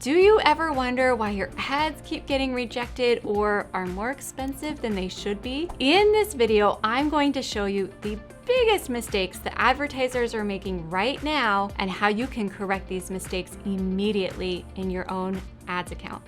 Do you ever wonder why your ads keep getting rejected or are more expensive than they should be? In this video, I'm going to show you the biggest mistakes that advertisers are making right now and how you can correct these mistakes immediately in your own ads account.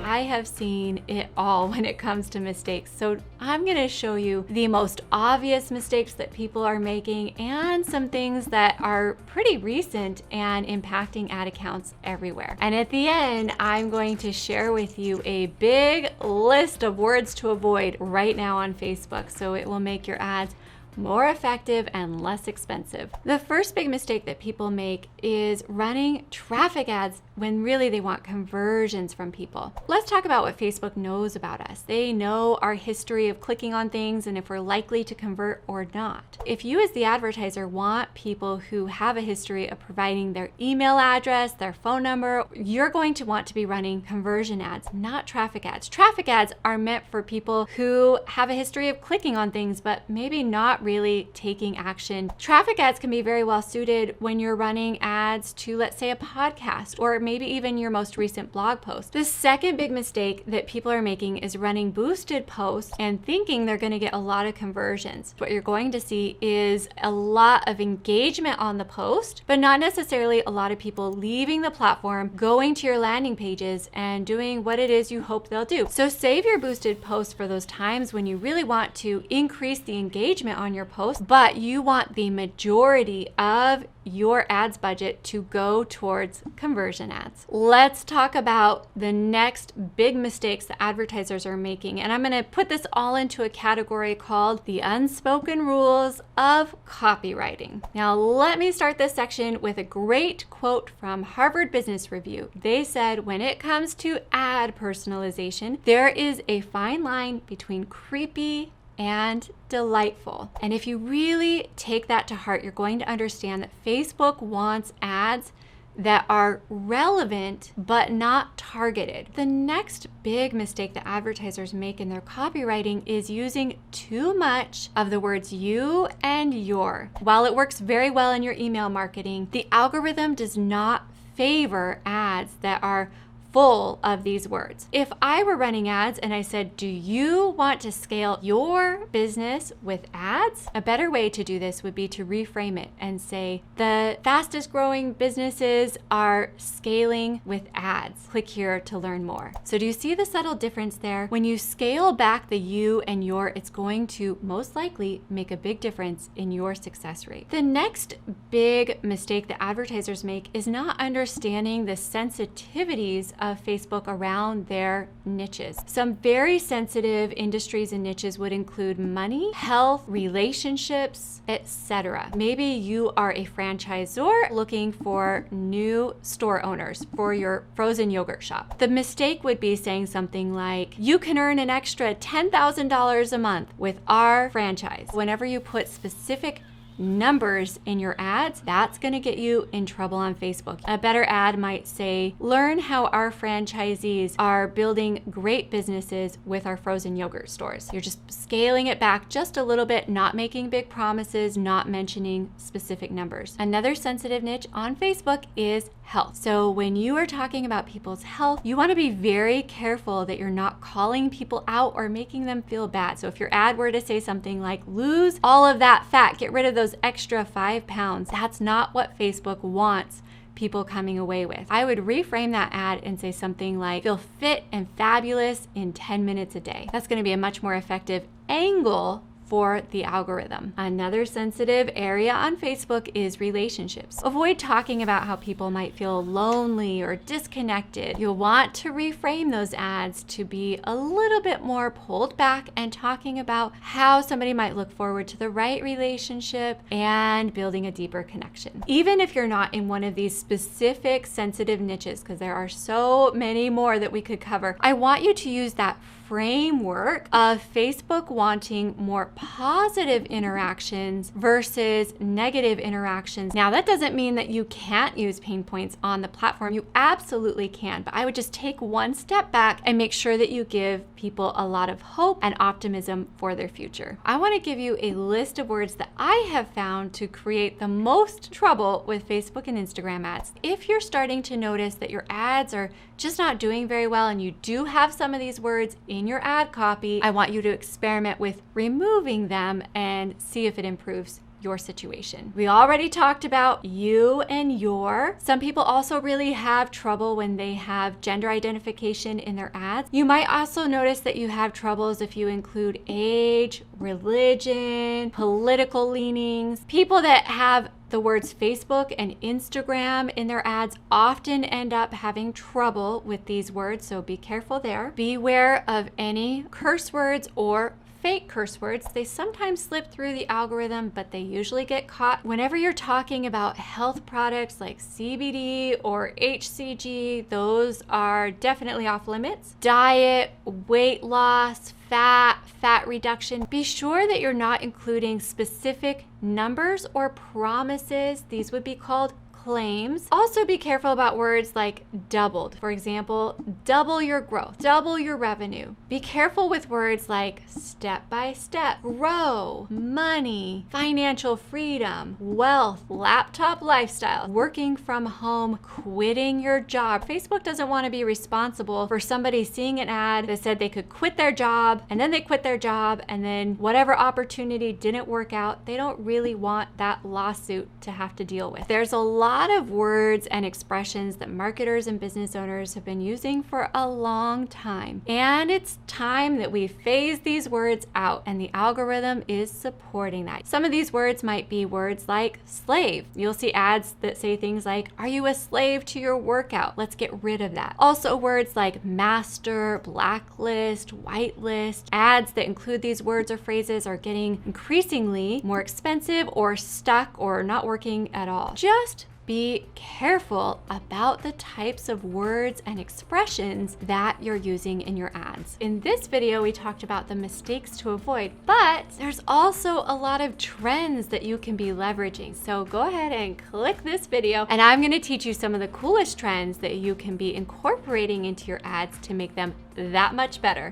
I have seen it all when it comes to mistakes. So I'm gonna show you the most obvious mistakes that people are making and some things that are pretty recent and impacting ad accounts everywhere. And at the end, I'm going to share with you a big list of words to avoid right now on Facebook, so it will make your ads more effective and less expensive. The first big mistake that people make is running traffic ads when really they want conversions from people. Let's talk about what Facebook knows about us. They know our history of clicking on things and if we're likely to convert or not. If you as the advertiser want people who have a history of providing their email address, their phone number, you're going to want to be running conversion ads, not traffic ads. Traffic ads are meant for people who have a history of clicking on things, but maybe not really taking action. Traffic ads can be very well suited when you're running ads to, let's say, a podcast or maybe even your most recent blog post. The second big mistake that people are making is running boosted posts and thinking they're going to get a lot of conversions. What you're going to see is a lot of engagement on the post, but not necessarily a lot of people leaving the platform, going to your landing pages and doing what it is you hope they'll do. So save your boosted posts for those times when you really want to increase the engagement on your post, but you want the majority of your ads budget to go towards conversion ads. Let's talk about the next big mistakes that advertisers are making. And I'm going to put this all into a category called the unspoken rules of copywriting. Now, let me start this section with a great quote from Harvard Business Review. They said, when it comes to ad personalization, there is a fine line between creepy and delightful. And if you really take that to heart, you're going to understand that Facebook wants ads that are relevant but not targeted. The next big mistake that advertisers make in their copywriting is using too much of the words you and your. While it works very well in your email marketing, the algorithm does not favor ads that are full of these words. If I were running ads and I said, do you want to scale your business with ads? A better way to do this would be to reframe it and say, the fastest growing businesses are scaling with ads. Click here to learn more. So do you see the subtle difference there? When you scale back the you and your, it's going to most likely make a big difference in your success rate. The next big mistake that advertisers make is not understanding the sensitivities of Facebook around their niches. Some very sensitive industries and niches would include money, health, relationships, etc. Maybe you are a franchisor looking for new store owners for your frozen yogurt shop. The mistake would be saying something like, you can earn an extra $10,000 a month with our franchise. Whenever you put specific numbers in your ads, that's going to get you in trouble on Facebook. A better ad might say, learn how our franchisees are building great businesses with our frozen yogurt stores. You're just scaling it back just a little bit, not making big promises, not mentioning specific numbers. Another sensitive niche on Facebook is health. So when you are talking about people's health, you want to be very careful that you're not calling people out or making them feel bad. So if your ad were to say something like, lose all of that fat, get rid of those extra 5 pounds, that's not what Facebook wants people coming away with. I would reframe that ad and say something like, feel fit and fabulous in 10 minutes a day. That's going to be a much more effective angle for the algorithm. Another sensitive area on Facebook is relationships. Avoid talking about how people might feel lonely or disconnected. You'll want to reframe those ads to be a little bit more pulled back and talking about how somebody might look forward to the right relationship and building a deeper connection. Even if you're not in one of these specific sensitive niches, because there are so many more that we could cover, I want you to use that framework of Facebook wanting more positive interactions versus negative interactions. Now, that doesn't mean that you can't use pain points on the platform. You absolutely can, but I would just take one step back and make sure that you give people a lot of hope and optimism for their future. I want to give you a list of words that I have found to create the most trouble with Facebook and Instagram ads. If you're starting to notice that your ads are just not doing very well and you do have some of these words in your ad copy, I want you to experiment with removing them and see if it improves your situation. We already talked about you and your. Some people also really have trouble when they have gender identification in their ads. You might also notice that you have troubles if you include age, religion, political leanings. People that have the words Facebook and Instagram in their ads often end up having trouble with these words, so be careful there. Beware of any curse words or fake curse words. They sometimes slip through the algorithm, but they usually get caught. Whenever you're talking about health products like CBD or HCG, those are definitely off limits. Diet, weight loss, fat reduction. Be sure that you're not including specific numbers or promises. These would be called claims. Also be careful about words like doubled. For example, double your growth, double your revenue. Be careful with words like step by step, grow, money, financial freedom, wealth, laptop lifestyle, working from home, quitting your job. Facebook doesn't want to be responsible for somebody seeing an ad that said they could quit their job and then they quit their job and then whatever opportunity didn't work out. They don't really want that lawsuit to have to deal with. There's a lot of words and expressions that marketers and business owners have been using for a long time. And it's time that we phase these words out, and the algorithm is supporting that. Some of these words might be words like slave. You'll see ads that say things like, "Are you a slave to your workout? Let's get rid of that." Also words like master, blacklist, whitelist. Ads that include these words or phrases are getting increasingly more expensive or stuck or not working at all. Just be careful about the types of words and expressions that you're using in your ads. In this video, we talked about the mistakes to avoid, but there's also a lot of trends that you can be leveraging. So go ahead and click this video, and I'm going to teach you some of the coolest trends that you can be incorporating into your ads to make them that much better.